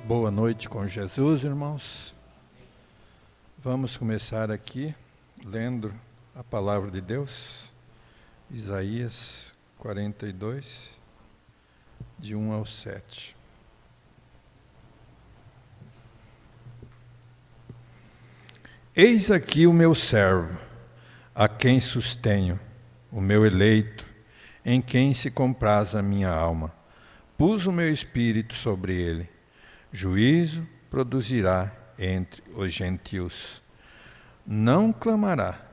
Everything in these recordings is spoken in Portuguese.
Boa noite com Jesus, irmãos. Vamos começar aqui lendo a palavra de Deus, Isaías 42, de 1 ao 7. Eis aqui o meu servo, a quem sustenho, o meu eleito, em quem se compraz a minha alma. Pus o meu espírito sobre ele. Juízo produzirá entre os gentios. Não clamará,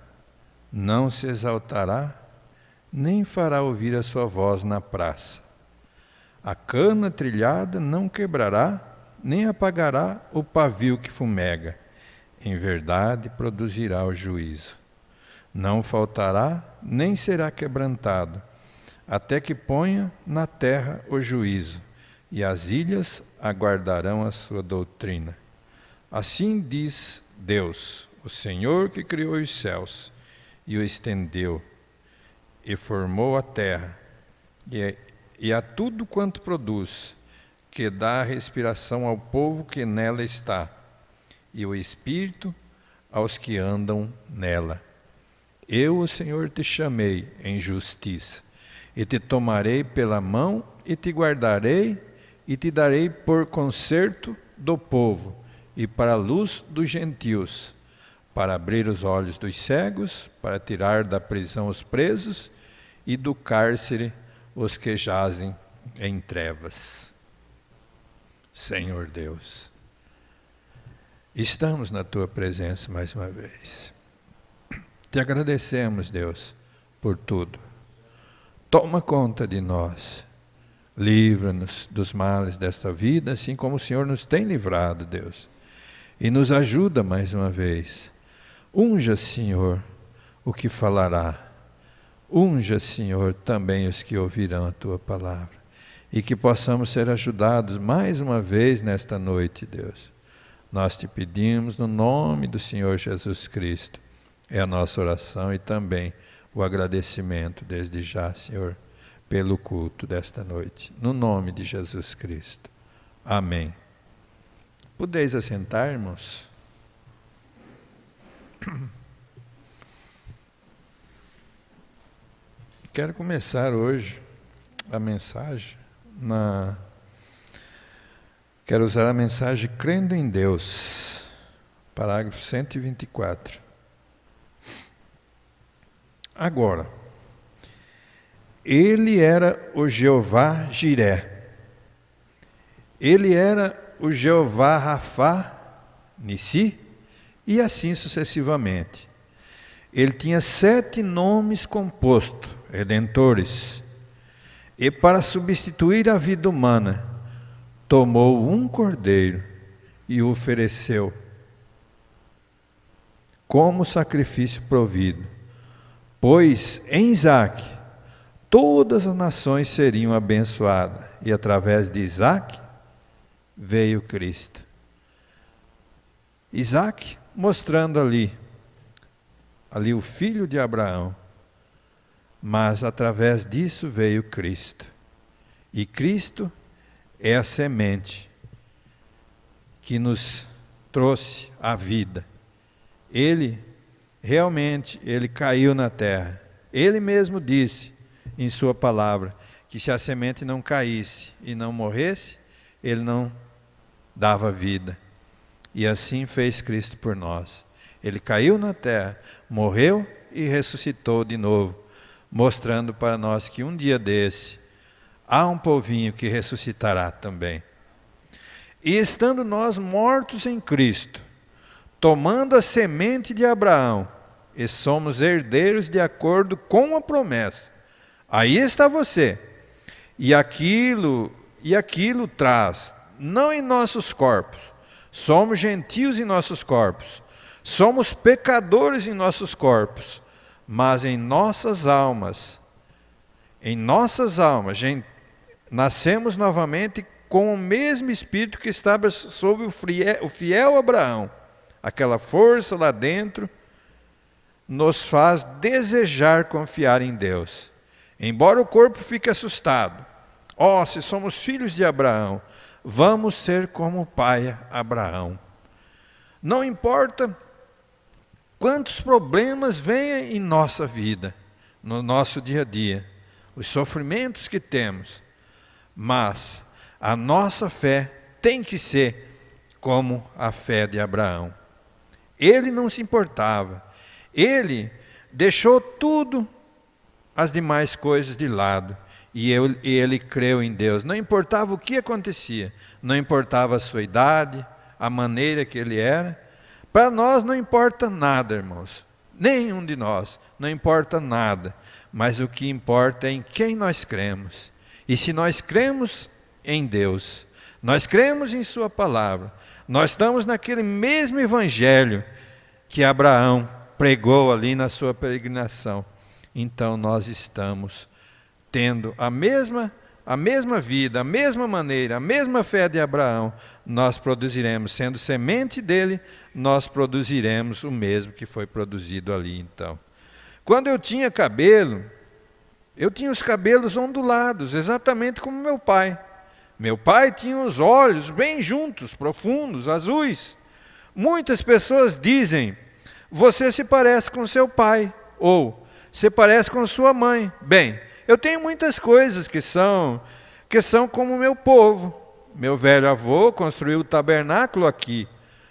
não se exaltará, nem fará ouvir a sua voz na praça. A cana trilhada não quebrará, nem apagará o pavio que fumega. Em verdade produzirá o juízo. Não faltará, nem será quebrantado, até que ponha na terra o juízo, e as ilhas aguardarão a sua doutrina. Assim diz Deus, o Senhor que criou os céus, e o estendeu, e formou a terra, e a tudo quanto produz, que dá a respiração ao povo que nela está, e o espírito aos que andam nela. Eu, o Senhor, te chamei em justiça, e te tomarei pela mão, e te guardarei, e te darei por concerto do povo, e para a luz dos gentios, para abrir os olhos dos cegos, para tirar da prisão os presos, e do cárcere os que jazem em trevas. Senhor Deus, estamos na Tua presença mais uma vez. Te agradecemos, Deus, por tudo. Toma conta de nós. Livra-nos dos males desta vida, assim como o Senhor nos tem livrado, Deus. E nos ajuda mais uma vez. Unja, Senhor, o que falará. Unja, Senhor, também os que ouvirão a Tua palavra. E que possamos ser ajudados mais uma vez nesta noite, Deus. Nós te pedimos no nome do Senhor Jesus Cristo. É a nossa oração e também o agradecimento desde já, Senhor, pelo culto desta noite, no nome de Jesus Cristo. Amém. Podeis assentar, irmãos? Quero começar hoje a mensagem Quero usar a mensagem Crendo em Deus, parágrafo 124. Agora, ele era o Jeová Jiré, ele era o Jeová Rafá, Nissi, e assim sucessivamente. Ele tinha 7 nomes compostos, redentores, e para substituir a vida humana, tomou um cordeiro e o ofereceu como sacrifício provido, pois em Isaque todas as nações seriam abençoadas, e através de Isaque veio Cristo. Isaque mostrando ali o filho de Abraão, mas através disso veio Cristo. E Cristo é a semente que nos trouxe a vida. Ele caiu na terra. Ele mesmo disse em sua palavra que se a semente não caísse e não morresse, ele não dava vida. E assim fez Cristo por nós. Ele caiu na terra, morreu e ressuscitou de novo, mostrando para nós que um dia desse há um povinho que ressuscitará também. E estando nós mortos em Cristo, tomando a semente de Abraão, e somos herdeiros de acordo com a promessa. Aí está você. E aquilo traz, não em nossos corpos. Somos gentios em nossos corpos. Somos pecadores em nossos corpos. Mas em nossas almas, nascemos novamente com o mesmo Espírito que estava sobre o fiel Abraão. Aquela força lá dentro nos faz desejar confiar em Deus. Embora o corpo fique assustado. Se somos filhos de Abraão, vamos ser como o pai Abraão. Não importa quantos problemas venham em nossa vida, no nosso dia a dia, os sofrimentos que temos, mas a nossa fé tem que ser como a fé de Abraão. Ele não se importava, ele deixou tudo, as demais coisas de lado, e ele creu em Deus. Não importava o que acontecia, não importava a sua idade, a maneira que ele era. Para nós não importa nada, irmãos. Nenhum de nós, não importa nada. Mas o que importa é em quem nós cremos. E se nós cremos em Deus, nós cremos em sua palavra, nós estamos naquele mesmo evangelho que Abraão pregou ali na sua peregrinação, então nós estamos tendo a mesma vida, a mesma maneira, a mesma fé de Abraão, nós produziremos, sendo semente dele, nós produziremos o mesmo que foi produzido ali então. Quando eu tinha cabelo, eu tinha os cabelos ondulados, exatamente como meu pai. Meu pai tinha os olhos bem juntos, profundos, azuis. Muitas pessoas dizem, você se parece com seu pai, ou se parece com sua mãe. Bem, eu tenho muitas coisas que são como o meu povo. Meu velho avô construiu o tabernáculo aqui.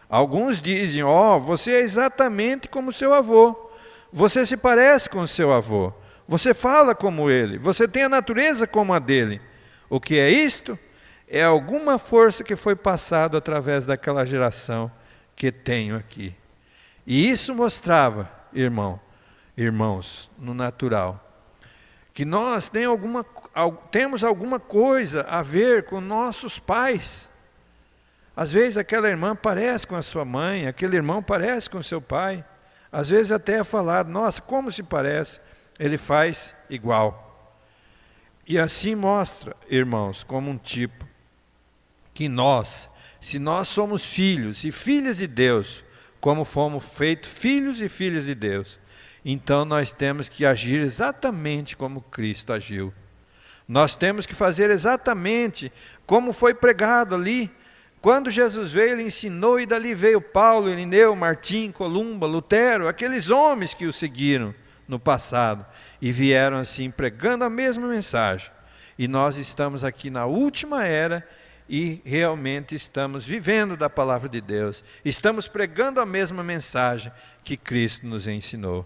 Alguns dizem, você é exatamente como seu avô. Você se parece com seu avô. Você fala como ele. Você tem a natureza como a dele. O que é isto? É alguma força que foi passada através daquela geração que tenho aqui. E isso mostrava, irmãos, no natural, que nós temos alguma coisa a ver com nossos pais. Às vezes aquela irmã parece com a sua mãe, aquele irmão parece com o seu pai. Às vezes até é falado, nossa, como se parece, ele faz igual. E assim mostra, irmãos, como um tipo, que nós, se nós somos filhos e filhas de Deus, como fomos feitos filhos e filhas de Deus, então nós temos que agir exatamente como Cristo agiu. Nós temos que fazer exatamente como foi pregado ali. Quando Jesus veio, ele ensinou, e dali veio Paulo, Irineu, Martim, Columba, Lutero, aqueles homens que o seguiram no passado, e vieram assim pregando a mesma mensagem. E nós estamos aqui na última era, e realmente estamos vivendo da palavra de Deus, estamos pregando a mesma mensagem que Cristo nos ensinou.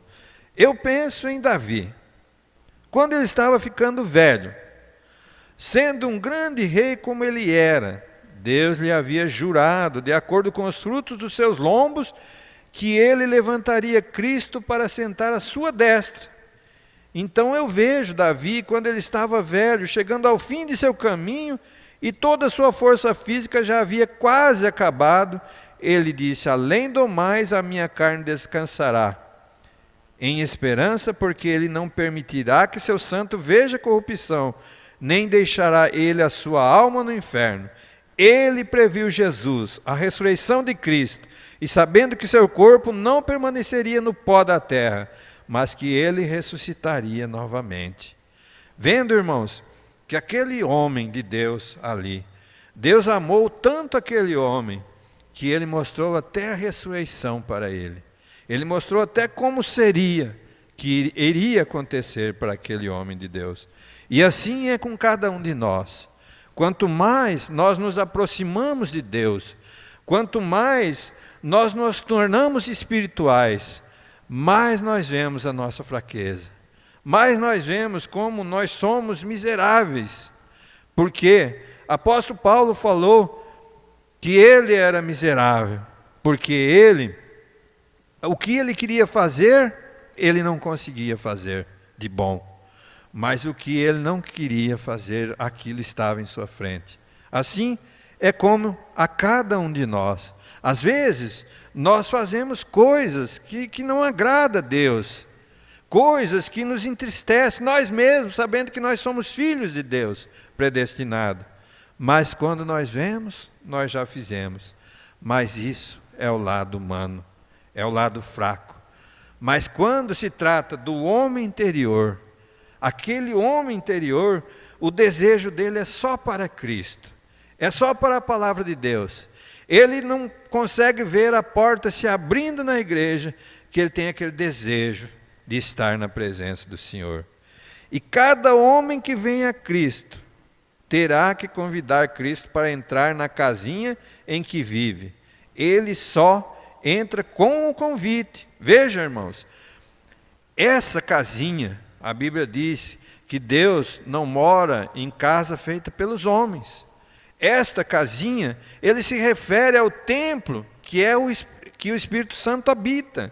Eu penso em Davi, quando ele estava ficando velho, sendo um grande rei como ele era, Deus lhe havia jurado, de acordo com os frutos dos seus lombos, que ele levantaria Cristo para sentar à sua destra. Então eu vejo Davi, quando ele estava velho, chegando ao fim de seu caminho, e toda a sua força física já havia quase acabado, ele disse, além do mais, a minha carne descansará, em esperança, porque ele não permitirá que seu santo veja corrupção, nem deixará ele a sua alma no inferno. Ele previu Jesus, a ressurreição de Cristo, e sabendo que seu corpo não permaneceria no pó da terra, mas que ele ressuscitaria novamente. Vendo, irmãos, que aquele homem de Deus ali, Deus amou tanto aquele homem, que ele mostrou até a ressurreição para ele. Ele mostrou até como seria, que iria acontecer para aquele homem de Deus. E assim é com cada um de nós. Quanto mais nós nos aproximamos de Deus, quanto mais nós nos tornamos espirituais, mais nós vemos a nossa fraqueza, mais nós vemos como nós somos miseráveis. Porque apóstolo Paulo falou que ele era miserável, porque o que ele queria fazer, ele não conseguia fazer de bom. Mas o que ele não queria fazer, aquilo estava em sua frente. Assim é como a cada um de nós. Às vezes, nós fazemos coisas que não agradam a Deus, coisas que nos entristecem, nós mesmos, sabendo que nós somos filhos de Deus, predestinados. Mas quando nós vemos, nós já fizemos. Mas isso é o lado humano, é o lado fraco. Mas quando se trata do homem interior, aquele homem interior, o desejo dele é só para Cristo. É só para a palavra de Deus. Ele não consegue ver a porta se abrindo na igreja, que ele tem aquele desejo de estar na presença do Senhor. E cada homem que vem a Cristo terá que convidar Cristo para entrar na casinha em que vive. Ele só entra com o convite. Veja, irmãos, essa casinha, a Bíblia diz que Deus não mora em casa feita pelos homens. Esta casinha, ele se refere ao templo que o Espírito Santo habita.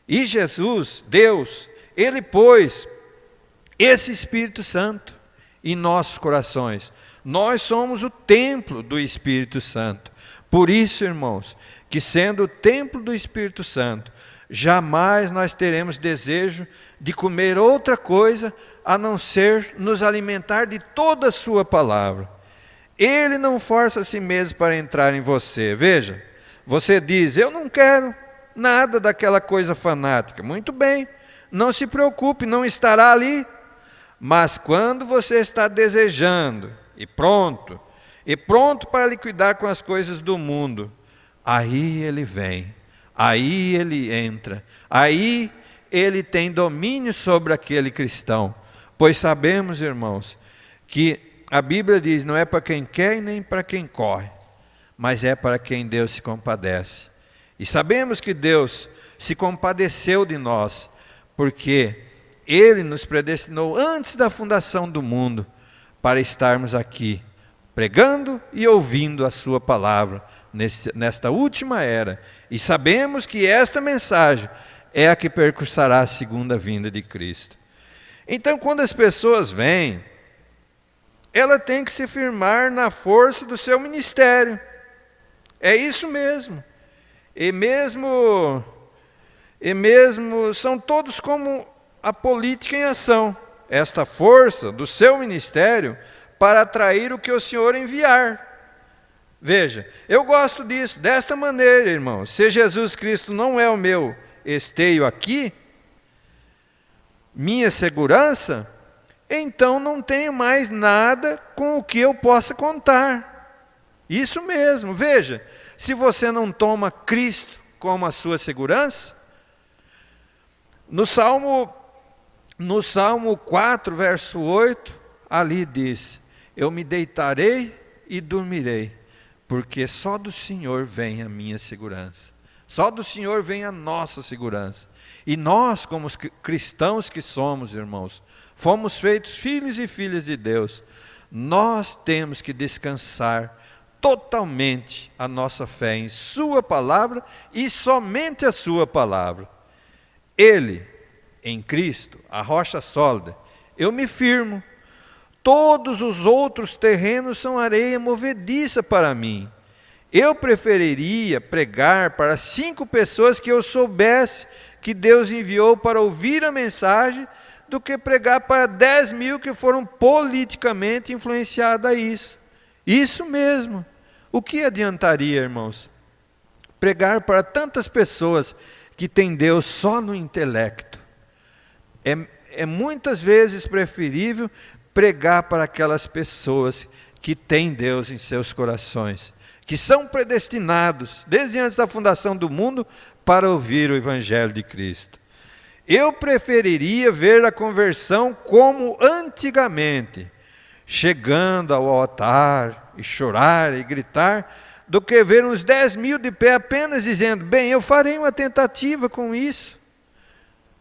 E Jesus, Deus, ele pôs esse Espírito Santo em nossos corações. Nós somos o templo do Espírito Santo. Por isso, irmãos, que sendo o templo do Espírito Santo, jamais nós teremos desejo de comer outra coisa a não ser nos alimentar de toda a sua palavra. Ele não força a si mesmo para entrar em você. Veja, você diz, eu não quero nada daquela coisa fanática. Muito bem, não se preocupe, não estará ali. Mas quando você está desejando e pronto para liquidar com as coisas do mundo, aí ele vem, aí ele entra, aí ele tem domínio sobre aquele cristão. Pois sabemos, irmãos, que a Bíblia diz, não é para quem quer e nem para quem corre, mas é para quem Deus se compadece. E sabemos que Deus se compadeceu de nós, porque Ele nos predestinou antes da fundação do mundo para estarmos aqui, pregando e ouvindo a sua palavra nesta última era. E sabemos que esta mensagem é a que percursará a segunda vinda de Cristo. Então, quando as pessoas vêm, ela tem que se firmar na força do seu ministério. É isso mesmo. E mesmo são todos como a política em ação. Esta força do seu ministério para atrair o que o Senhor enviar. Veja, eu gosto disso, desta maneira, irmãos. Se Jesus Cristo não é o meu esteio aqui, minha segurança, então não tenho mais nada com o que eu possa contar. Isso mesmo, veja, se você não toma Cristo como a sua segurança, no Salmo 4, verso 8, ali diz, eu me deitarei e dormirei, porque só do Senhor vem a minha segurança. Só do Senhor vem a nossa segurança. E nós, como os cristãos que somos, irmãos, fomos feitos filhos e filhas de Deus. Nós temos que descansar totalmente a nossa fé em sua palavra e somente a sua palavra. Ele, em Cristo, a rocha sólida, eu me firmo. Todos os outros terrenos são areia movediça para mim. Eu preferiria pregar para 5 pessoas que eu soubesse que Deus enviou para ouvir a mensagem, do que pregar para 10.000 que foram politicamente influenciados a isso. Isso mesmo. O que adiantaria, irmãos? Pregar para tantas pessoas que têm Deus só no intelecto. É muitas vezes preferível pregar para aquelas pessoas que têm Deus em seus corações, que são predestinados, desde antes da fundação do mundo, para ouvir o Evangelho de Cristo. Eu preferiria ver a conversão como antigamente, chegando ao altar e chorar e gritar, do que ver uns 10.000 de pé apenas dizendo, bem, eu farei uma tentativa com isso.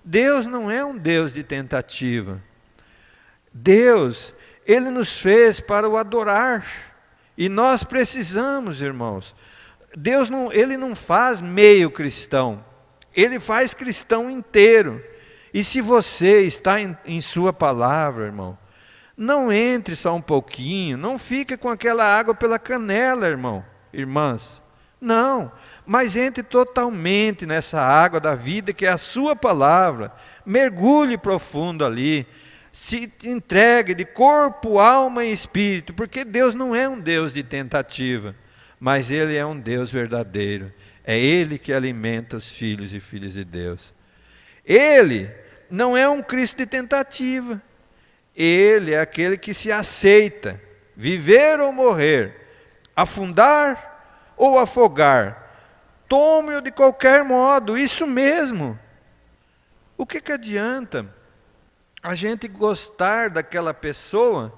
Deus não é um Deus de tentativa. Deus, Ele nos fez para o adorar. E nós precisamos, irmãos. Deus Ele não faz meio cristão. Ele faz cristão inteiro. E se você está em sua palavra, irmão, não entre só um pouquinho, não fique com aquela água pela canela, irmãs. Não, mas entre totalmente nessa água da vida que é a sua palavra. Mergulhe profundo ali. Se entregue de corpo, alma e espírito, porque Deus não é um Deus de tentativa, mas Ele é um Deus verdadeiro. É Ele que alimenta os filhos e filhas de Deus. Ele não é um Cristo de tentativa. Ele é aquele que se aceita, viver ou morrer, afundar ou afogar, tome-o de qualquer modo, isso mesmo. O que adianta a gente gostar daquela pessoa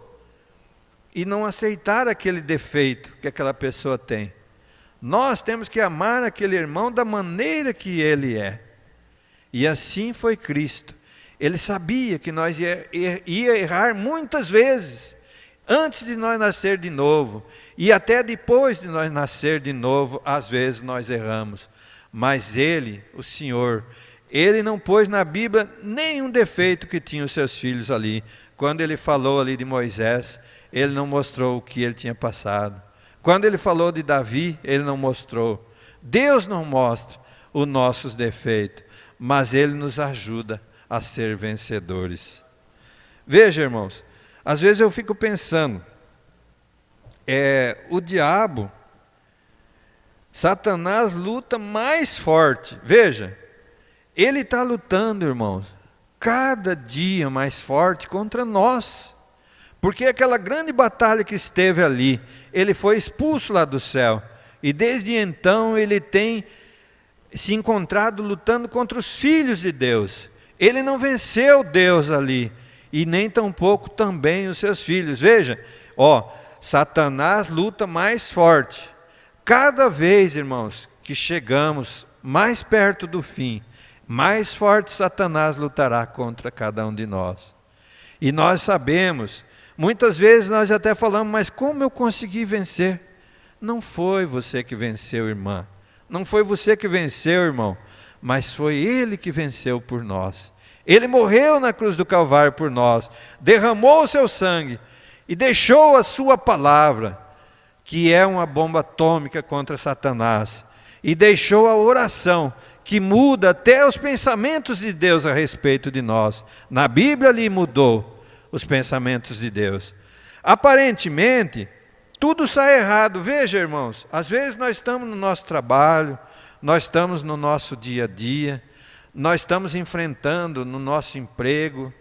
e não aceitar aquele defeito que aquela pessoa tem? Nós temos que amar aquele irmão da maneira que ele é. E assim foi Cristo. Ele sabia que nós ia errar muitas vezes, antes de nós nascer de novo, e até depois de nós nascer de novo, às vezes nós erramos. Mas Ele, o Senhor, Ele não pôs na Bíblia nenhum defeito que tinham os seus filhos ali. Quando Ele falou ali de Moisés, Ele não mostrou o que ele tinha passado. Quando Ele falou de Davi, Ele não mostrou. Deus não mostra os nossos defeitos, mas Ele nos ajuda a ser vencedores. Veja, irmãos, às vezes eu fico pensando, o diabo, Satanás luta mais forte. Veja, ele está lutando, irmãos, cada dia mais forte contra nós. Porque aquela grande batalha que esteve ali, ele foi expulso lá do céu. E desde então ele tem se encontrado lutando contra os filhos de Deus. Ele não venceu Deus ali, e nem tampouco também os seus filhos. Veja, Satanás luta mais forte. Cada vez, irmãos, que chegamos mais perto do fim, mais forte Satanás lutará contra cada um de nós. E nós sabemos, muitas vezes nós até falamos, mas como eu consegui vencer? Não foi você que venceu, irmã. Não foi você que venceu, irmão, mas foi Ele que venceu por nós. Ele morreu na cruz do Calvário por nós, derramou o seu sangue e deixou a sua palavra, que é uma bomba atômica contra Satanás, e deixou a oração, que muda até os pensamentos de Deus a respeito de nós. Na Bíblia ali mudou os pensamentos de Deus. Aparentemente, tudo sai errado. Veja, irmãos, às vezes nós estamos no nosso trabalho, nós estamos no nosso dia a dia, nós estamos enfrentando no nosso emprego,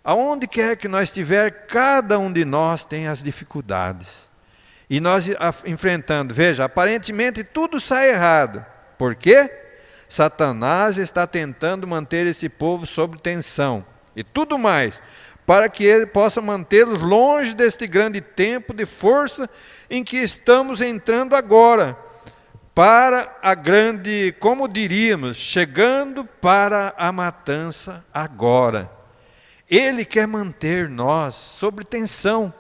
aonde quer que nós estiver, cada um de nós tem as dificuldades. E nós enfrentando, veja, aparentemente tudo sai errado. Por quê? Satanás está tentando manter esse povo sob tensão e tudo mais, para que ele possa mantê-los longe deste grande tempo de força em que estamos entrando agora, para a grande, como diríamos, chegando para a matança agora. Ele quer manter nós sob tensão,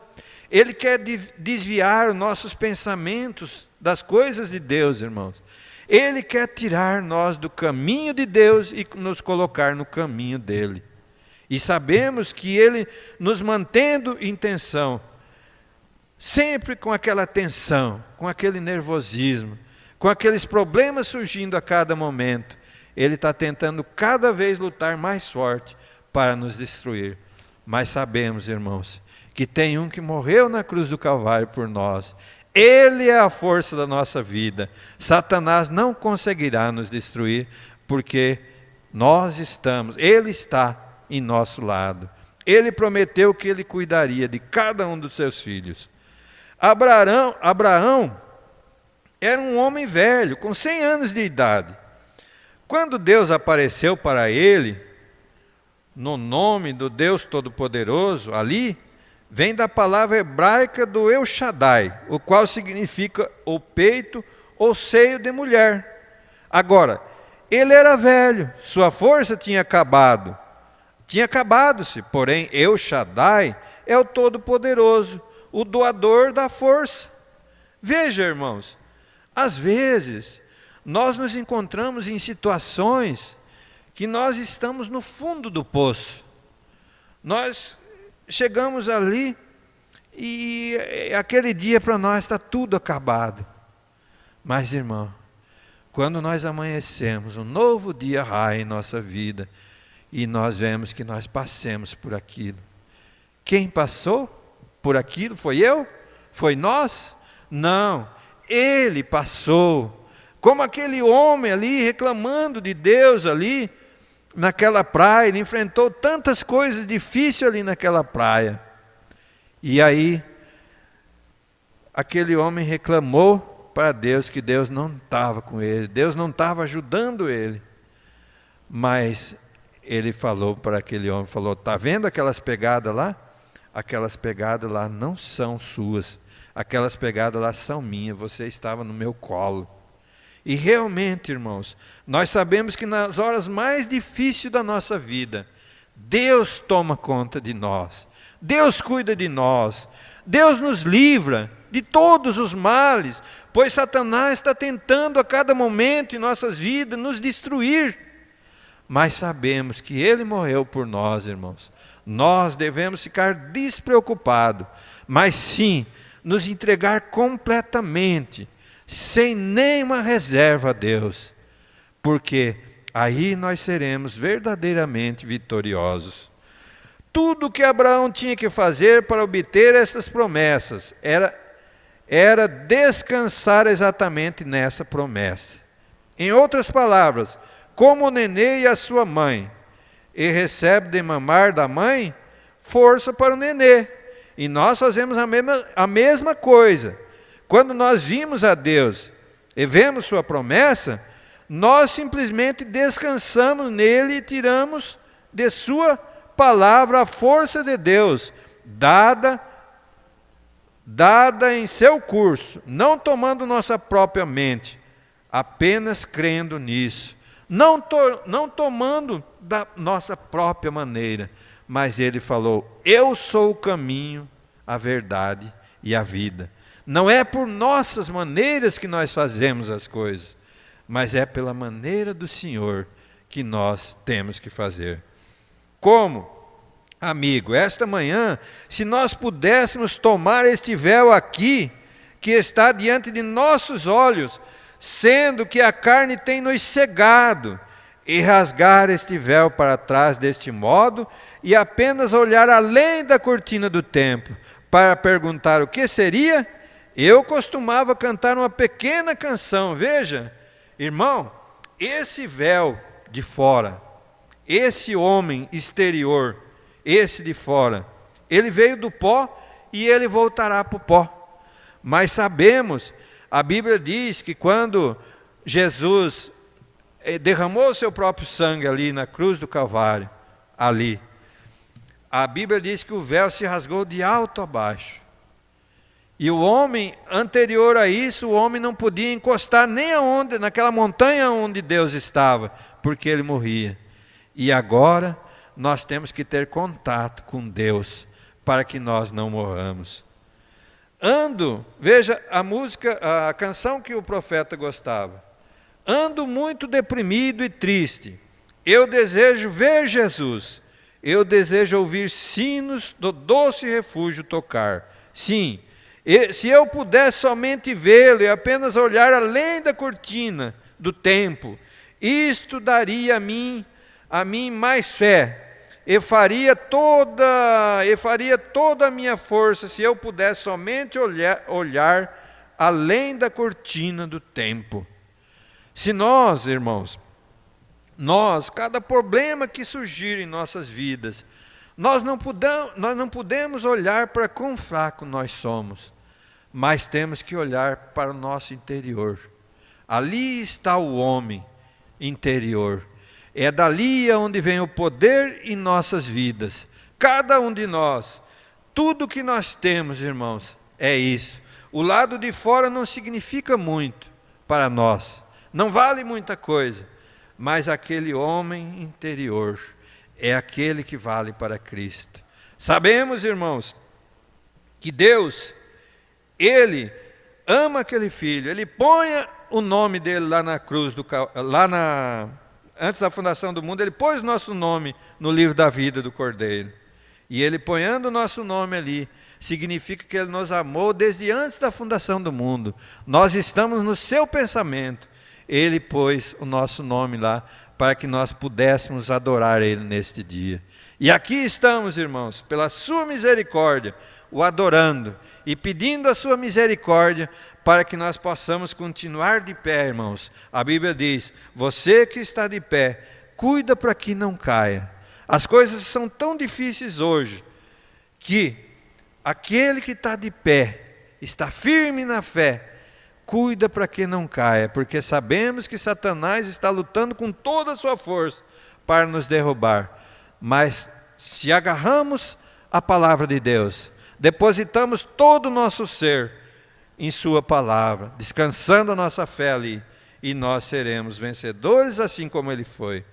Ele quer desviar nossos pensamentos das coisas de Deus, irmãos. Ele quer tirar nós do caminho de Deus e nos colocar no caminho dele. E sabemos que Ele nos mantendo em tensão, sempre com aquela tensão, com aquele nervosismo, com aqueles problemas surgindo a cada momento, Ele está tentando cada vez lutar mais forte para nos destruir. Mas sabemos, irmãos, que tem um que morreu na cruz do Calvário por nós. Ele é a força da nossa vida. Satanás não conseguirá nos destruir, porque Ele está em nosso lado. Ele prometeu que Ele cuidaria de cada um dos seus filhos. Abraão era um homem velho, com 100 anos de idade. Quando Deus apareceu para ele, no nome do Deus Todo-Poderoso, ali, vem da palavra hebraica do El Shaddai, o qual significa o peito ou seio de mulher. Agora, ele era velho, sua força tinha acabado-se, porém El Shaddai é o Todo-Poderoso, o doador da força. Veja, irmãos, às vezes nós nos encontramos em situações que nós estamos no fundo do poço. Nós chegamos ali e aquele dia para nós está tudo acabado. Mas, irmão, quando nós amanhecemos, um novo dia raia em nossa vida e nós vemos que nós passemos por aquilo. Quem passou por aquilo? Foi eu? Foi nós? Não, Ele passou. Como aquele homem ali reclamando de Deus ali naquela praia, ele enfrentou tantas coisas difíceis ali naquela praia. E aí, aquele homem reclamou para Deus que Deus não estava com ele, Deus não estava ajudando ele. Mas ele falou para aquele homem, falou, está vendo aquelas pegadas lá? Aquelas pegadas lá não são suas, aquelas pegadas lá são minhas, você estava no meu colo. E realmente, irmãos, nós sabemos que nas horas mais difíceis da nossa vida, Deus toma conta de nós, Deus cuida de nós, Deus nos livra de todos os males, pois Satanás está tentando a cada momento em nossas vidas nos destruir. Mas sabemos que Ele morreu por nós, irmãos. Nós devemos ficar despreocupados, mas sim, nos entregar completamente, sem nenhuma reserva a Deus, porque aí nós seremos verdadeiramente vitoriosos. Tudo que Abraão tinha que fazer para obter essas promessas era descansar exatamente nessa promessa. Em outras palavras, como o nenê e a sua mãe, e recebe de mamar da mãe, força para o nenê. E nós fazemos a mesma coisa. Quando nós vimos a Deus e vemos sua promessa, nós simplesmente descansamos nele e tiramos de sua palavra a força de Deus, dada em seu curso, não tomando nossa própria mente, apenas crendo nisso, não tomando da nossa própria maneira, mas ele falou, eu sou o caminho, a verdade e a vida. Não é por nossas maneiras que nós fazemos as coisas, mas é pela maneira do Senhor que nós temos que fazer. Como? Amigo, esta manhã, se nós pudéssemos tomar este véu aqui, que está diante de nossos olhos, sendo que a carne tem nos cegado, e rasgar este véu para trás deste modo, e apenas olhar além da cortina do templo, para perguntar o que seria, eu costumava cantar uma pequena canção. Veja, irmão, esse véu de fora, esse homem exterior, esse de fora, ele veio do pó e ele voltará para o pó. Mas sabemos, a Bíblia diz que quando Jesus derramou o seu próprio sangue ali na cruz do Calvário, ali, a Bíblia diz que o véu se rasgou de alto a baixo. E o homem, anterior a isso, o homem não podia encostar nem naquela montanha onde Deus estava, porque ele morria. E agora nós temos que ter contato com Deus, para que nós não morramos. Veja a canção que o profeta gostava. Ando muito deprimido e triste, eu desejo ver Jesus, eu desejo ouvir sinos do doce refúgio tocar. Sim, se eu pudesse somente vê-lo e apenas olhar além da cortina do templo, isto daria a mim mais fé, e faria toda a minha força se eu pudesse somente olhar além da cortina do templo. Se nós, irmãos, cada problema que surgir em nossas vidas, nós não podemos olhar para quão fraco nós somos, mas temos que olhar para o nosso interior. Ali está o homem interior. É dali onde vem o poder em nossas vidas. Cada um de nós, tudo que nós temos, irmãos, é isso. O lado de fora não significa muito para nós, não vale muita coisa, mas aquele homem interior é aquele que vale para Cristo. Sabemos, irmãos, que Deus, Ele ama aquele filho, Ele põe o nome dele lá na cruz, antes da fundação do mundo, Ele pôs o nosso nome no livro da vida do Cordeiro. E Ele ponhando o nosso nome ali, significa que Ele nos amou desde antes da fundação do mundo. Nós estamos no seu pensamento. Ele pôs o nosso nome lá para que nós pudéssemos adorar Ele neste dia. E aqui estamos, irmãos, pela sua misericórdia, o adorando e pedindo a sua misericórdia para que nós possamos continuar de pé, irmãos. A Bíblia diz, você que está de pé, cuida para que não caia. As coisas são tão difíceis hoje, que aquele que está de pé, está firme na fé, cuida para que não caia, porque sabemos que Satanás está lutando com toda a sua força para nos derrubar. Mas se agarramos à palavra de Deus, depositamos todo o nosso ser em sua palavra, descansando a nossa fé ali, e nós seremos vencedores assim como ele foi.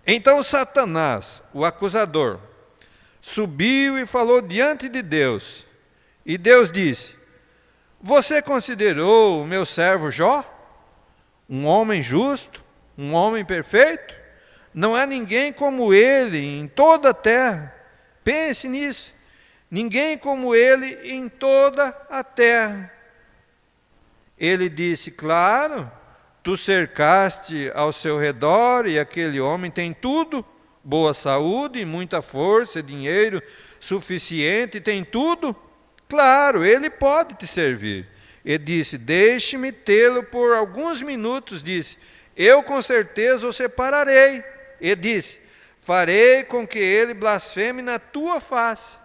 Então Satanás, o acusador, subiu e falou diante de Deus. E Deus disse: você considerou o meu servo Jó um homem justo, um homem perfeito? Não há ninguém como ele em toda a terra. Pense nisso. Ninguém como ele em toda a terra. Ele disse: claro, tu cercaste ao seu redor e aquele homem tem tudo, boa saúde, muita força, dinheiro suficiente, tem tudo. Claro, ele pode te servir. Ele disse: deixe-me tê-lo por alguns minutos. Disse: eu com certeza o separarei. Ele disse: farei com que ele blasfeme na tua face.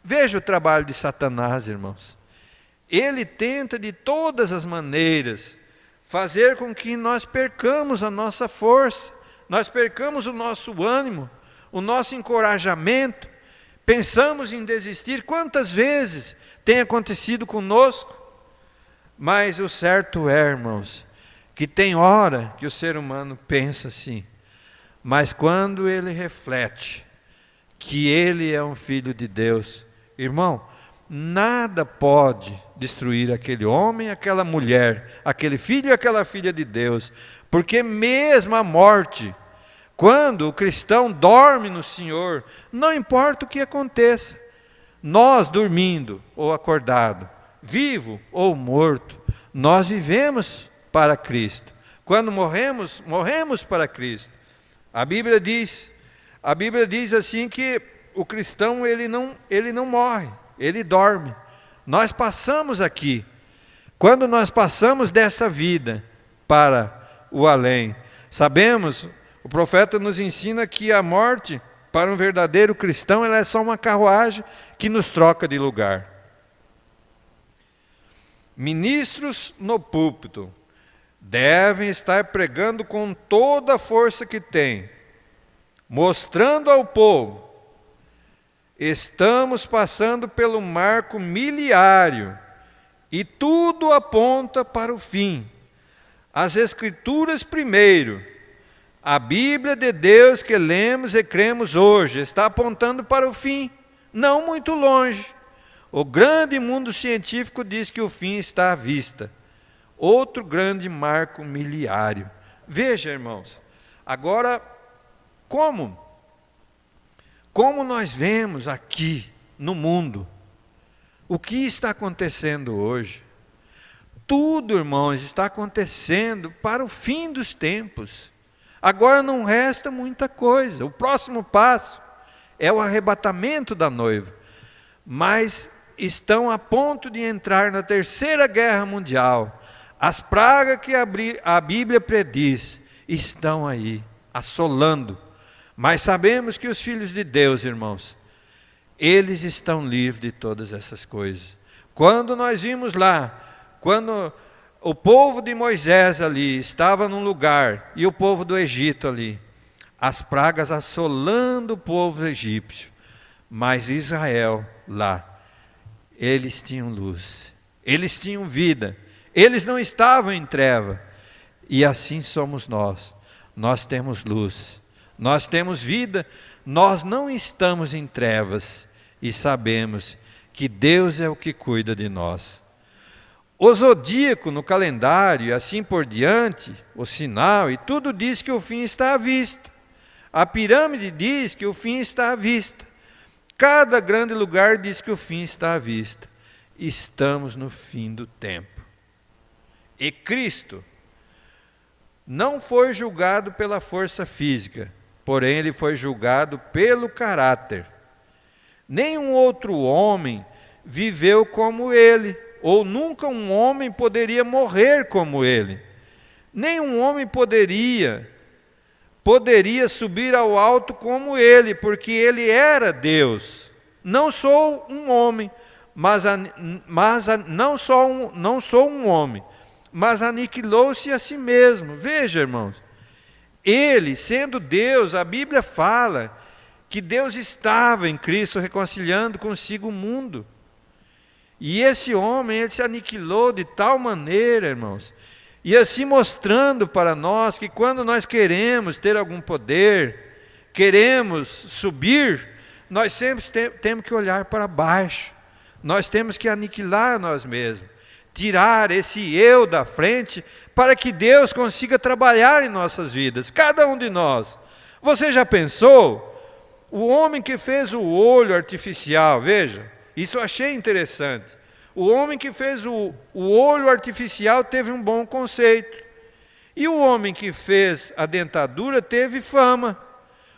Veja o trabalho de Satanás, irmãos. Ele tenta de todas as maneiras fazer com que nós percamos a nossa força, nós percamos o nosso ânimo, o nosso encorajamento, pensamos em desistir. Quantas vezes tem acontecido conosco? Mas o certo é, irmãos, que tem hora que o ser humano pensa assim, mas quando ele reflete que ele é um filho de Deus, irmão, nada pode destruir aquele homem, aquela mulher, aquele filho e aquela filha de Deus, porque mesmo a morte, quando o cristão dorme no Senhor, não importa o que aconteça, nós dormindo ou acordado, vivo ou morto, nós vivemos para Cristo. Quando morremos, morremos para Cristo. A Bíblia diz assim que o cristão ele não morre, ele dorme. Nós passamos aqui. Quando nós passamos dessa vida para o além, sabemos, o profeta nos ensina que a morte, para um verdadeiro cristão, ela é só uma carruagem que nos troca de lugar. Ministros no púlpito devem estar pregando com toda a força que têm, mostrando ao povo: estamos passando pelo marco miliário e tudo aponta para o fim. As Escrituras primeiro, a Bíblia de Deus que lemos e cremos hoje, está apontando para o fim, não muito longe. O grande mundo científico diz que o fim está à vista. Outro grande marco miliário. Veja, irmãos, agora, como nós vemos aqui no mundo, o que está acontecendo hoje? Tudo, irmãos, está acontecendo para o fim dos tempos. Agora não resta muita coisa. O próximo passo é o arrebatamento da noiva. Mas estão a ponto de entrar na Terceira Guerra Mundial. As pragas que a Bíblia prediz estão aí, assolando. Mas sabemos que os filhos de Deus, irmãos, eles estão livres de todas essas coisas. Quando nós vimos lá, quando o povo de Moisés ali estava num lugar, e o povo do Egito ali, as pragas assolando o povo egípcio, mas Israel lá, eles tinham luz, eles tinham vida, eles não estavam em treva, e assim somos nós temos luz, nós temos vida, nós não estamos em trevas, e sabemos que Deus é o que cuida de nós. O zodíaco no calendário e assim por diante, o sinal, e tudo diz que o fim está à vista. A pirâmide diz que o fim está à vista. Cada grande lugar diz que o fim está à vista. Estamos no fim do tempo. E Cristo não foi julgado pela força física, porém ele foi julgado pelo caráter. Nenhum outro homem viveu como ele, ou nunca um homem poderia morrer como ele. Nenhum homem poderia subir ao alto como ele, porque ele era Deus. Não sou um homem, não sou um homem, mas aniquilou-se a si mesmo. Veja, irmãos, ele, sendo Deus, a Bíblia fala que Deus estava em Cristo reconciliando consigo o mundo. E esse homem, ele se aniquilou de tal maneira, irmãos, e assim mostrando para nós que quando nós queremos ter algum poder, queremos subir, nós sempre temos que olhar para baixo. Nós temos que aniquilar nós mesmos, tirar esse eu da frente, para que Deus consiga trabalhar em nossas vidas, cada um de nós. Você já pensou? O homem que fez o olho artificial, veja, isso eu achei interessante. O homem que fez o olho artificial teve um bom conceito. E o homem que fez a dentadura teve fama.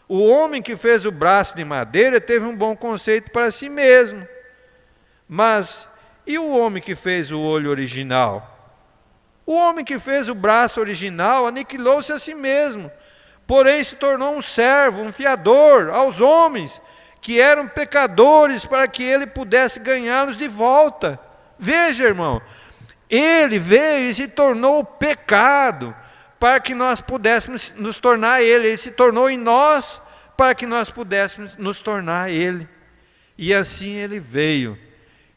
O homem que fez o braço de madeira teve um bom conceito para si mesmo. Mas, e o homem que fez o olho original? O homem que fez o braço original aniquilou-se a si mesmo, porém se tornou um servo, um fiador aos homens, que eram pecadores, para que ele pudesse ganhá-los de volta. Veja, irmão, ele veio e se tornou pecado, para que nós pudéssemos nos tornar ele se tornou em nós, para que nós pudéssemos nos tornar ele. E assim ele veio.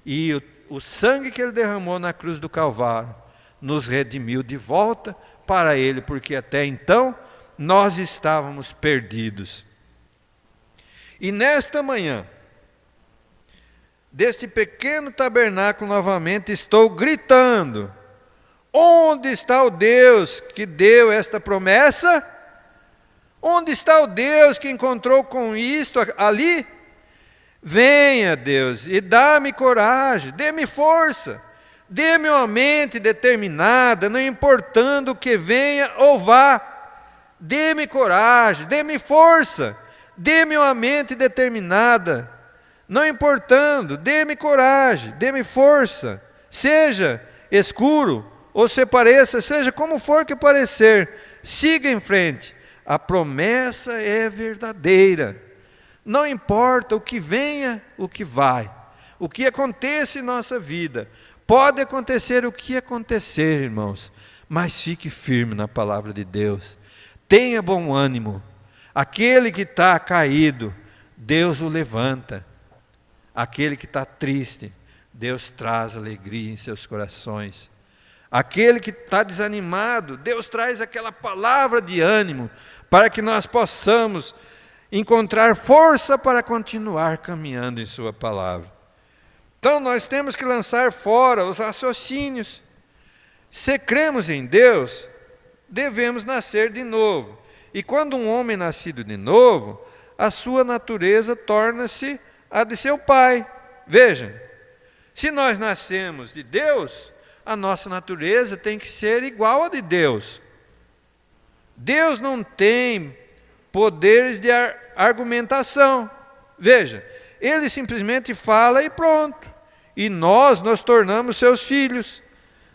E o sangue que ele derramou na cruz do Calvário nos redimiu de volta para ele, porque até então nós estávamos perdidos. E nesta manhã, deste pequeno tabernáculo novamente, estou gritando: onde está o Deus que deu esta promessa? Onde está o Deus que encontrou com isto ali? Venha, Deus, e dá-me coragem, dê-me força, dê-me uma mente determinada, não importando o que venha ou vá. Dê-me coragem, dê-me força, dê-me uma mente determinada, não importando, dê-me coragem, dê-me força, seja escuro ou se pareça, seja como for que parecer, siga em frente, a promessa é verdadeira. Não importa o que venha, o que vai, o que aconteça em nossa vida, pode acontecer o que acontecer, irmãos, mas fique firme na palavra de Deus, tenha bom ânimo. Aquele que está caído, Deus o levanta. Aquele que está triste, Deus traz alegria em seus corações. Aquele que está desanimado, Deus traz aquela palavra de ânimo, para que nós possamos encontrar força para continuar caminhando em sua palavra. Então nós temos que lançar fora os raciocínios. Se cremos em Deus, devemos nascer de novo. E quando um homem nascido de novo, a sua natureza torna-se a de seu pai. Veja, se nós nascemos de Deus, a nossa natureza tem que ser igual a de Deus. Deus não tem poderes de argumentação. Veja, ele simplesmente fala e pronto. E nós nos tornamos seus filhos.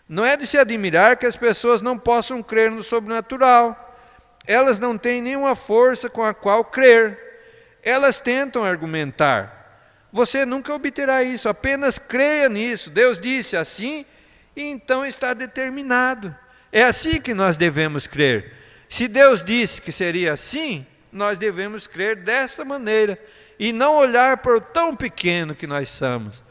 Não é de se admirar que as pessoas não possam crer no sobrenatural. Elas não têm nenhuma força com a qual crer. Elas tentam argumentar. Você nunca obterá isso, apenas creia nisso. Deus disse assim, e então está determinado. É assim que nós devemos crer. Se Deus disse que seria assim, nós devemos crer dessa maneira, e não olhar para o tão pequeno que nós somos,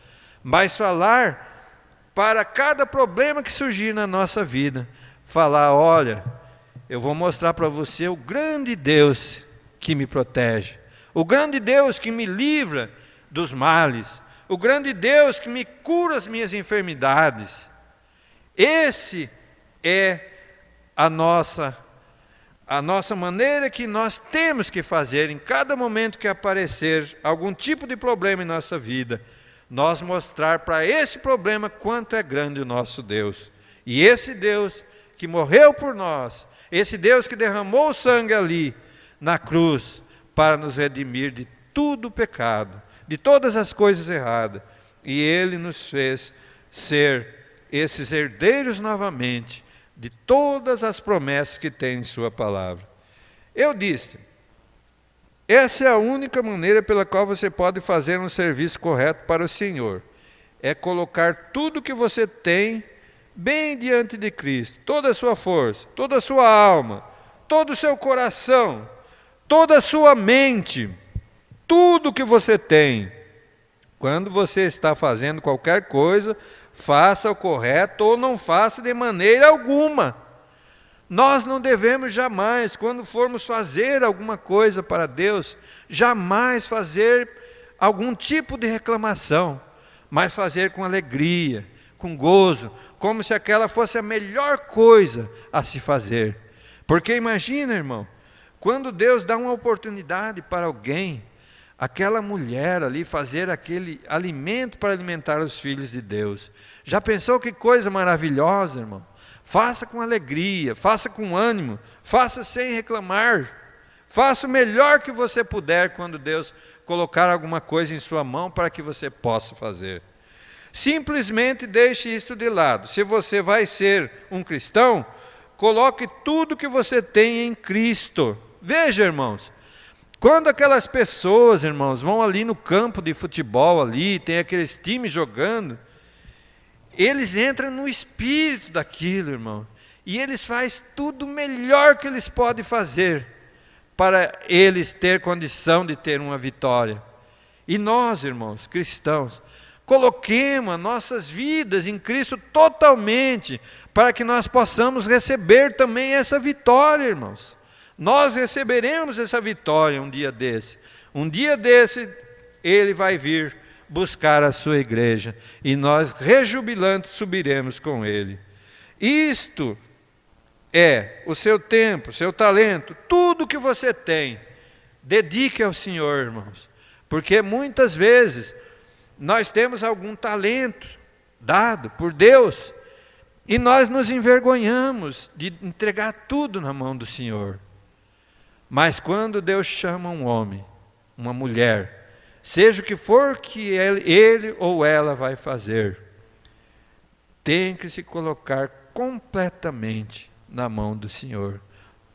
mas falar para cada problema que surgir na nossa vida, falar: olha, eu vou mostrar para você o grande Deus que me protege, o grande Deus que me livra dos males, o grande Deus que me cura as minhas enfermidades. Esse é a nossa maneira que nós temos que fazer em cada momento que aparecer algum tipo de problema em nossa vida, nós mostrar para esse problema quanto é grande o nosso Deus. E esse Deus que morreu por nós, esse Deus que derramou o sangue ali na cruz para nos redimir de todo o pecado, de todas as coisas erradas, e Ele nos fez ser esses herdeiros novamente de todas as promessas que tem em sua palavra. Eu disse, essa é a única maneira pela qual você pode fazer um serviço correto para o Senhor. é colocar tudo que você tem bem diante de Cristo, toda a sua força, toda a sua alma, todo o seu coração, toda a sua mente, tudo que você tem. Quando você está fazendo qualquer coisa, faça o correto ou não faça de maneira alguma. Nós não devemos jamais, quando formos fazer alguma coisa para Deus, jamais fazer algum tipo de reclamação, mas fazer com alegria, com gozo, como se aquela fosse a melhor coisa a se fazer. Porque imagina, irmão, quando Deus dá uma oportunidade para alguém, aquela mulher ali fazer aquele alimento para alimentar os filhos de Deus. Já pensou que coisa maravilhosa, irmão? Faça com alegria, faça com ânimo, faça sem reclamar. Faça o melhor que você puder quando Deus colocar alguma coisa em sua mão para que você possa fazer. Simplesmente deixe isso de lado. Se você vai ser um cristão, coloque tudo que você tem em Cristo. Veja, irmãos, quando aquelas pessoas, irmãos, vão ali no campo de futebol ali, tem aqueles times jogando, eles entram no espírito daquilo, irmão, e eles fazem tudo melhor que eles podem fazer para eles ter condição de ter uma vitória. E nós, irmãos, cristãos, coloquemos as nossas vidas em Cristo totalmente, para que nós possamos receber também essa vitória, irmãos. Nós receberemos essa vitória um dia desse. Um dia desse, Ele vai vir buscar a sua igreja, e nós, rejubilantes, subiremos com Ele. Isto é o seu tempo, seu talento, tudo que você tem, dedique ao Senhor, irmãos. Porque muitas vezes nós temos algum talento dado por Deus, e nós nos envergonhamos de entregar tudo na mão do Senhor. Mas quando Deus chama um homem, uma mulher, seja o que for que ele ou ela vai fazer, tem que se colocar completamente na mão do Senhor.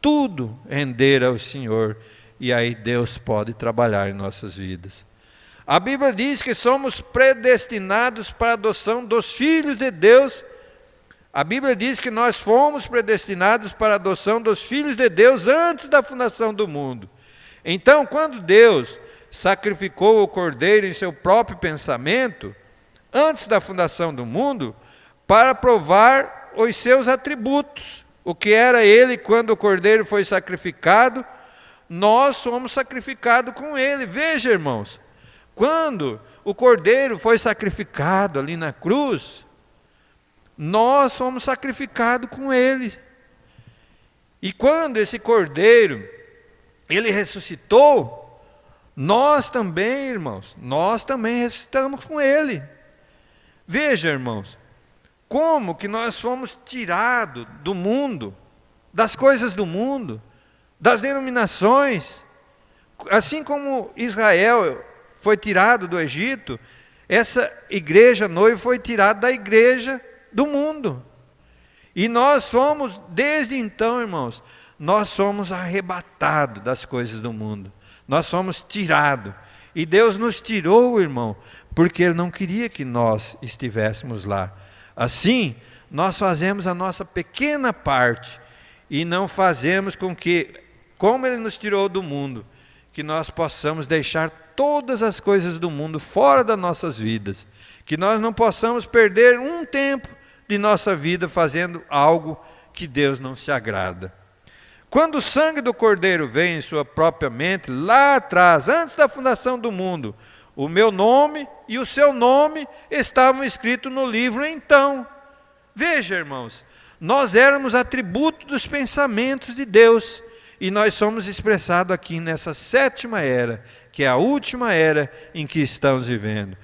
Tudo render ao Senhor, e aí Deus pode trabalhar em nossas vidas. A Bíblia diz que somos predestinados para a adoção dos filhos de Deus. A Bíblia diz que nós fomos predestinados para a adoção dos filhos de Deus antes da fundação do mundo. Então, quando Deus sacrificou o cordeiro em seu próprio pensamento, antes da fundação do mundo, para provar os seus atributos, o que era ele quando o cordeiro foi sacrificado, nós somos sacrificados com ele. Veja, irmãos, quando o cordeiro foi sacrificado ali na cruz, nós somos sacrificados com ele. E quando esse cordeiro, ele ressuscitou, nós também, irmãos, nós também ressuscitamos com ele. Veja, irmãos, como que nós fomos tirados do mundo, das coisas do mundo, das denominações. Assim como Israel foi tirado do Egito, essa igreja noiva foi tirada da igreja do mundo. E nós somos, desde então, irmãos, nós somos arrebatados das coisas do mundo. Nós somos tirados. E Deus nos tirou, irmão, porque Ele não queria que nós estivéssemos lá. Assim, nós fazemos a nossa pequena parte e não fazemos com que, como Ele nos tirou do mundo, que nós possamos deixar todas as coisas do mundo fora das nossas vidas. Que nós não possamos perder um tempo de nossa vida fazendo algo que Deus não se agrada. Quando o sangue do Cordeiro vem em sua própria mente, lá atrás, antes da fundação do mundo, o meu nome e o seu nome estavam escritos no livro então. Veja, irmãos, nós éramos atributo dos pensamentos de Deus, e nós somos expressados aqui nessa sétima era, que é a última era em que estamos vivendo.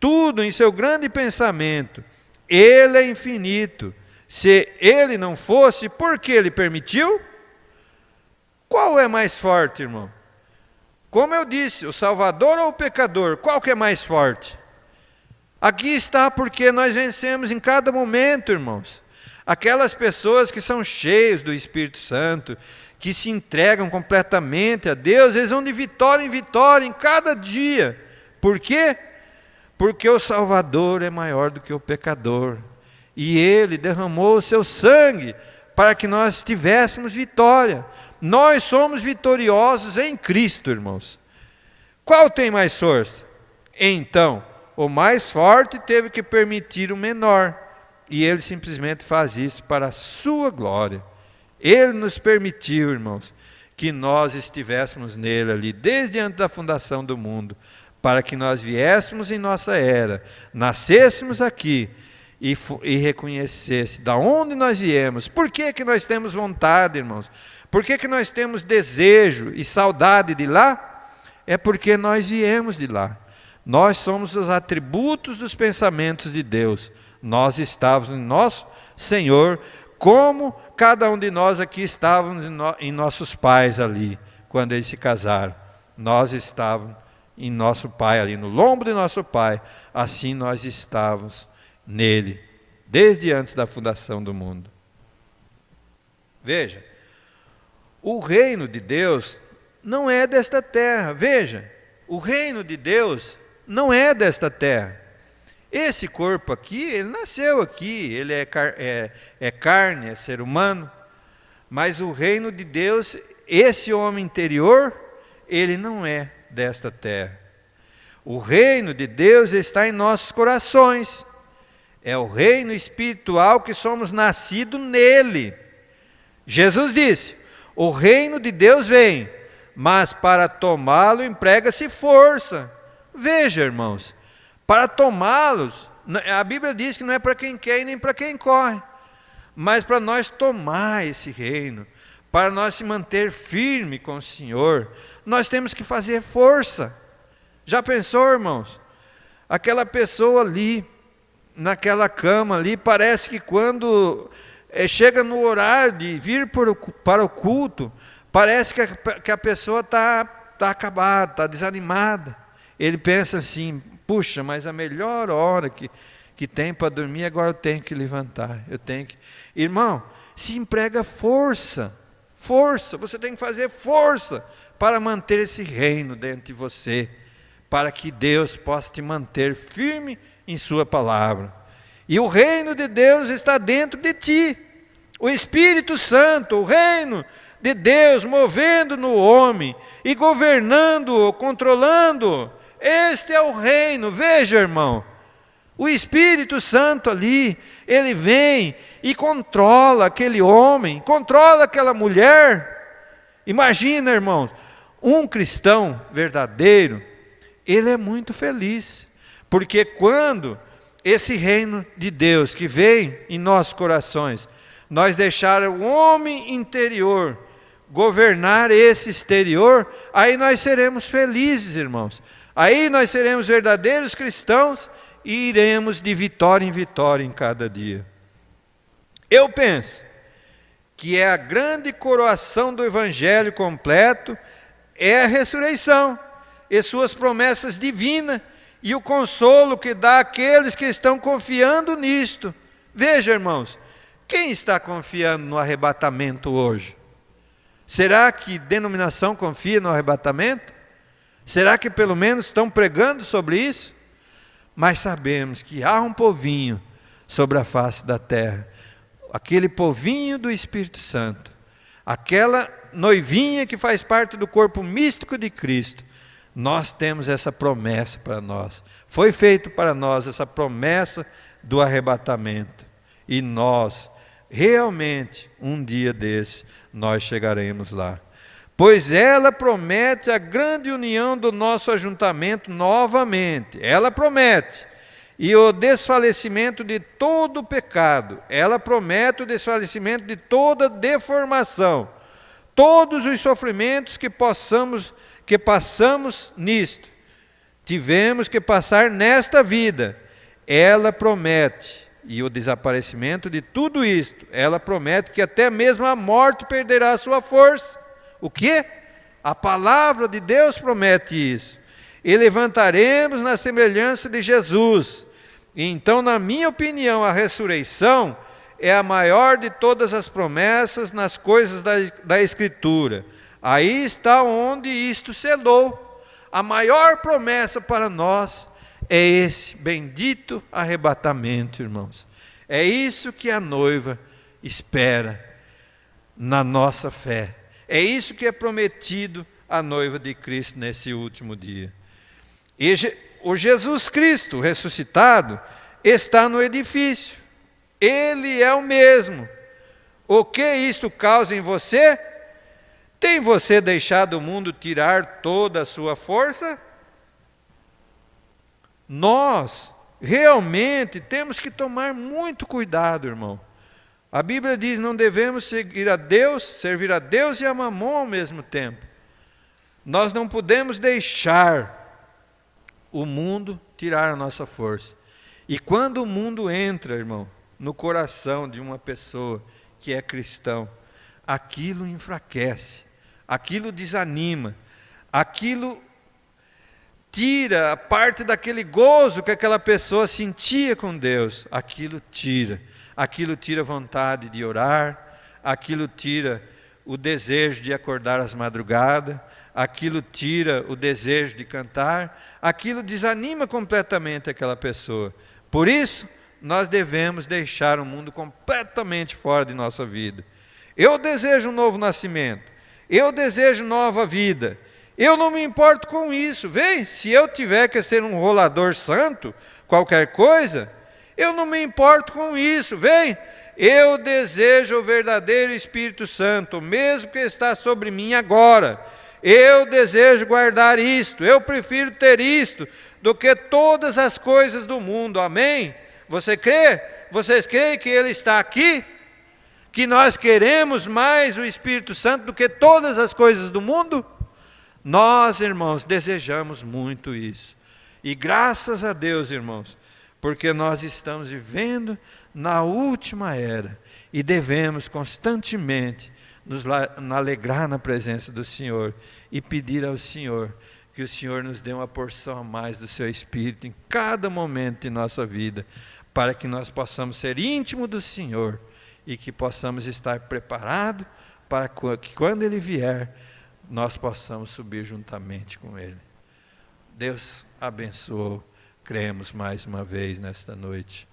Tudo em seu grande pensamento, Ele é infinito. Se Ele não fosse, por que Ele permitiu? Qual é mais forte, irmão? Como eu disse, o Salvador ou o pecador? Qual que é mais forte? Aqui está porque nós vencemos em cada momento, irmãos. Aquelas pessoas que são cheias do Espírito Santo, que se entregam completamente a Deus, eles vão de vitória em vitória em cada dia. Por quê? porque o Salvador é maior do que o pecador. E Ele derramou o seu sangue para que nós tivéssemos vitória. Nós somos vitoriosos em Cristo, irmãos. Qual tem mais força? Então, o mais forte teve que permitir o menor. E Ele simplesmente faz isso para a sua glória. Ele nos permitiu, irmãos, que nós estivéssemos nele ali, desde antes da fundação do mundo, para que nós viéssemos em nossa era, nascêssemos aqui e reconhecesse da onde nós viemos. Por que que nós temos vontade, irmãos? Por que que nós temos desejo e saudade de lá? É porque nós viemos de lá. Nós somos os atributos dos pensamentos de Deus. Nós estávamos em nosso Senhor, como cada um de nós aqui estávamos em nossos pais ali, quando eles se casaram. Nós estávamos em nosso pai ali, no lombo de nosso pai. Assim nós estávamos nele, desde antes da fundação do mundo. Veja, o reino de Deus não é desta terra. Veja, o reino de Deus não é desta terra. Esse corpo aqui, ele nasceu aqui, ele é carne, é ser humano, mas o reino de Deus, esse homem interior, ele não é desta terra. O reino de Deus está em nossos corações, é o reino espiritual que somos nascidos nele. Jesus disse: o reino de Deus vem, mas para tomá-lo emprega-se força. Veja, irmãos, para tomá-los, a Bíblia diz que não é para quem quer e nem para quem corre, mas para nós tomar esse reino, para nós se manter firme com o Senhor, nós temos que fazer força. Já pensou, irmãos? Aquela pessoa ali, naquela cama ali, parece que quando chega no horário de vir para o culto, parece que a pessoa está acabada, está desanimada. Ele pensa assim: puxa, mas a melhor hora que tem para dormir, agora eu tenho que levantar, eu tenho que... Irmão, se emprega força, você tem que fazer força para manter esse reino dentro de você, para que Deus possa te manter firme em sua palavra. E o reino de Deus está dentro de ti, o Espírito Santo, o reino de Deus movendo no homem e governando-o, controlando-o. Este é o reino. Veja, irmão, o Espírito Santo ali, ele vem e controla aquele homem, controla aquela mulher. Imagina, irmãos, um cristão verdadeiro, ele é muito feliz, porque quando esse reino de Deus que vem em nossos corações, nós deixar o homem interior governar esse exterior, aí nós seremos felizes, irmãos. Aí nós seremos verdadeiros cristãos e iremos de vitória em vitória em cada dia. Eu penso que a grande coroação do Evangelho completo é a ressurreição e suas promessas divinas e o consolo que dá àqueles que estão confiando nisto. Veja, irmãos, quem está confiando no arrebatamento hoje? Será que denominação confia no arrebatamento? Será que pelo menos estão pregando sobre isso? Mas sabemos que há um povinho sobre a face da terra, aquele povinho do Espírito Santo, aquela noivinha que faz parte do corpo místico de Cristo. Nós temos essa promessa para nós, foi feito para nós essa promessa do arrebatamento, e nós realmente um dia desse nós chegaremos lá, pois ela promete a grande união do nosso ajuntamento novamente. Ela promete, e o desfalecimento de todo o pecado. Ela promete o desfalecimento de toda deformação, todos os sofrimentos que passamos nisto, tivemos que passar nesta vida. Ela promete, e o desaparecimento de tudo isto, ela promete que até mesmo a morte perderá a sua força. O quê? A palavra de Deus promete isso. E levantaremos na semelhança de Jesus. E então, na minha opinião, a ressurreição é a maior de todas as promessas nas coisas da Escritura. Aí está onde isto selou. A maior promessa para nós é esse bendito arrebatamento, irmãos. É isso que a noiva espera na nossa fé. É isso que é prometido à noiva de Cristo nesse último dia. E o Jesus Cristo ressuscitado está no edifício. Ele é o mesmo. O que isto causa em você? Tem você deixado o mundo tirar toda a sua força? Nós realmente temos que tomar muito cuidado, irmão. A Bíblia diz: não devemos servir a Deus e a Mamon ao mesmo tempo. Nós não podemos deixar o mundo tirar a nossa força. E quando o mundo entra, irmão, no coração de uma pessoa que é cristão, aquilo enfraquece, aquilo desanima, aquilo tira a parte daquele gozo que aquela pessoa sentia com Deus, aquilo tira a vontade de orar, aquilo tira o desejo de acordar às madrugadas, aquilo tira o desejo de cantar, aquilo desanima completamente aquela pessoa. Por isso, nós devemos deixar o mundo completamente fora de nossa vida. Eu desejo um novo nascimento, eu desejo nova vida, eu não me importo com isso. Vem, se eu tiver que ser um rolador santo, qualquer coisa, eu não me importo com isso. Vem, eu desejo o verdadeiro Espírito Santo, mesmo que está sobre mim agora. Eu desejo guardar isto, eu prefiro ter isto do que todas as coisas do mundo. Amém? Você crê? Vocês creem que Ele está aqui? Que nós queremos mais o Espírito Santo do que todas as coisas do mundo? Nós, irmãos, desejamos muito isso. E graças a Deus, irmãos, porque nós estamos vivendo na última era e devemos constantemente nos alegrar na presença do Senhor e pedir ao Senhor que o Senhor nos dê uma porção a mais do seu Espírito em cada momento de nossa vida, para que nós possamos ser íntimos do Senhor e que possamos estar preparados para que quando Ele vier, nós possamos subir juntamente com Ele. Deus abençoou, cremos mais uma vez nesta noite.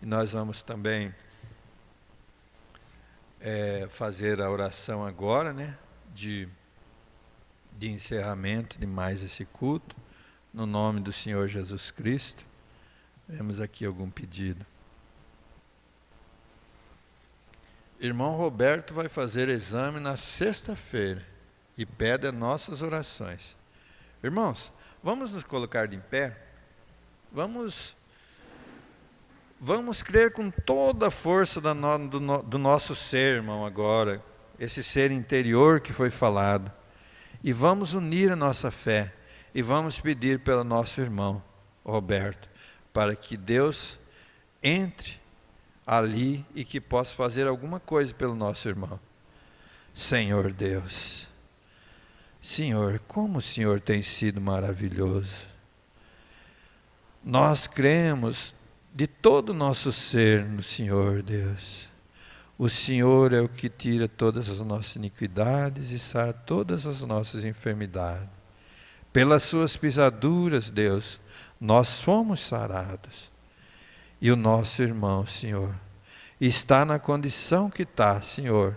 E nós vamos também fazer a oração agora, de encerramento de mais esse culto, no nome do Senhor Jesus Cristo. Temos aqui algum pedido. Irmão Roberto vai fazer exame na sexta-feira e pede as nossas orações. Irmãos, vamos nos colocar de pé? Vamos crer com toda a força do nosso ser, irmão, agora, esse ser interior que foi falado. E vamos unir a nossa fé e vamos pedir pelo nosso irmão Roberto, para que Deus entre ali e que possa fazer alguma coisa pelo nosso irmão. Senhor Deus, Senhor, como o Senhor tem sido maravilhoso. Nós cremos de todo o nosso ser no Senhor, Deus. O Senhor é o que tira todas as nossas iniquidades e sara todas as nossas enfermidades. Pelas suas pisaduras, Deus, nós fomos sarados. E o nosso irmão, Senhor, está na condição que está, Senhor,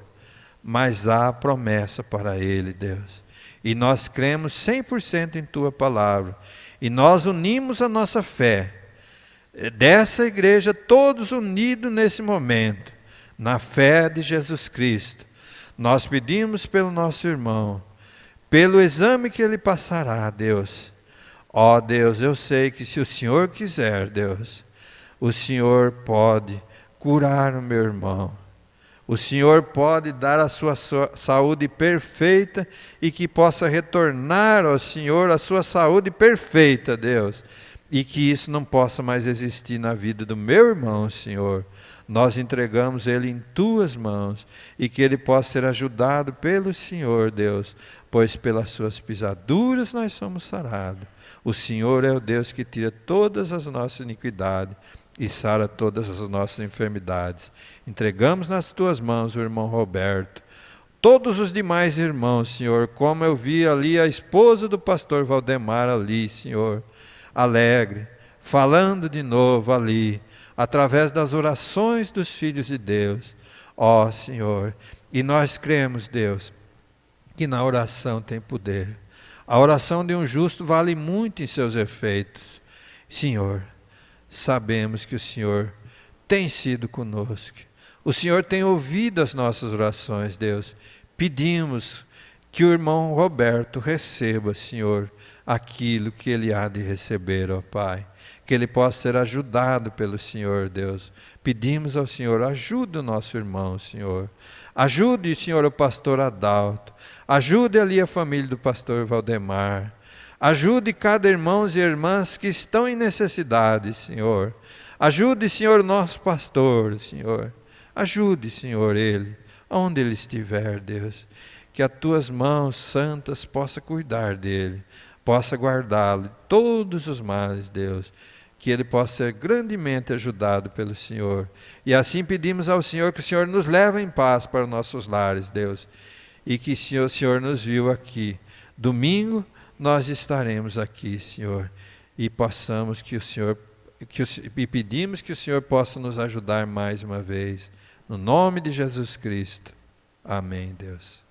mas há promessa para ele, Deus. E nós cremos 100% em Tua palavra. E nós unimos a nossa fé dessa igreja, todos unidos nesse momento, na fé de Jesus Cristo. Nós pedimos pelo nosso irmão, pelo exame que ele passará, Deus. Ó Deus, eu sei que se o Senhor quiser, Deus, o Senhor pode curar o meu irmão. O Senhor pode dar a sua saúde perfeita e que possa retornar ao Senhor a sua saúde perfeita, Deus. E que isso não possa mais existir na vida do meu irmão, Senhor. Nós entregamos ele em Tuas mãos e que ele possa ser ajudado pelo Senhor, Deus, pois pelas Suas pisaduras nós somos sarados. O Senhor é o Deus que tira todas as nossas iniquidades e sara todas as nossas enfermidades. Entregamos nas Tuas mãos o irmão Roberto, todos os demais irmãos, Senhor, como eu vi ali a esposa do pastor Valdemar ali, Senhor, alegre, falando de novo ali, através das orações dos filhos de Deus. Ó Senhor, e nós cremos, Deus, que na oração tem poder. A oração de um justo vale muito em seus efeitos. Senhor, sabemos que o Senhor tem sido conosco. O Senhor tem ouvido as nossas orações, Deus. Pedimos que o irmão Roberto receba, Senhor, aquilo que ele há de receber, ó Pai. Que ele possa ser ajudado pelo Senhor, Deus. Pedimos ao Senhor, ajude o nosso irmão, Senhor. Ajude, Senhor, o pastor Adalto. Ajude ali a família do pastor Valdemar. Ajude cada irmão e irmãs que estão em necessidade, Senhor. Ajude, Senhor, nosso pastor, Senhor. Ajude, Senhor, ele, onde ele estiver, Deus. Que as tuas mãos santas possam cuidar dele, possa guardá-lo de todos os males, Deus. Que ele possa ser grandemente ajudado pelo Senhor. E assim pedimos ao Senhor que o Senhor nos leve em paz para nossos lares, Deus. E que o Senhor nos viu aqui. Domingo nós estaremos aqui, Senhor. E possamos que o Senhor, e pedimos que o Senhor possa nos ajudar mais uma vez. No nome de Jesus Cristo. Amém, Deus.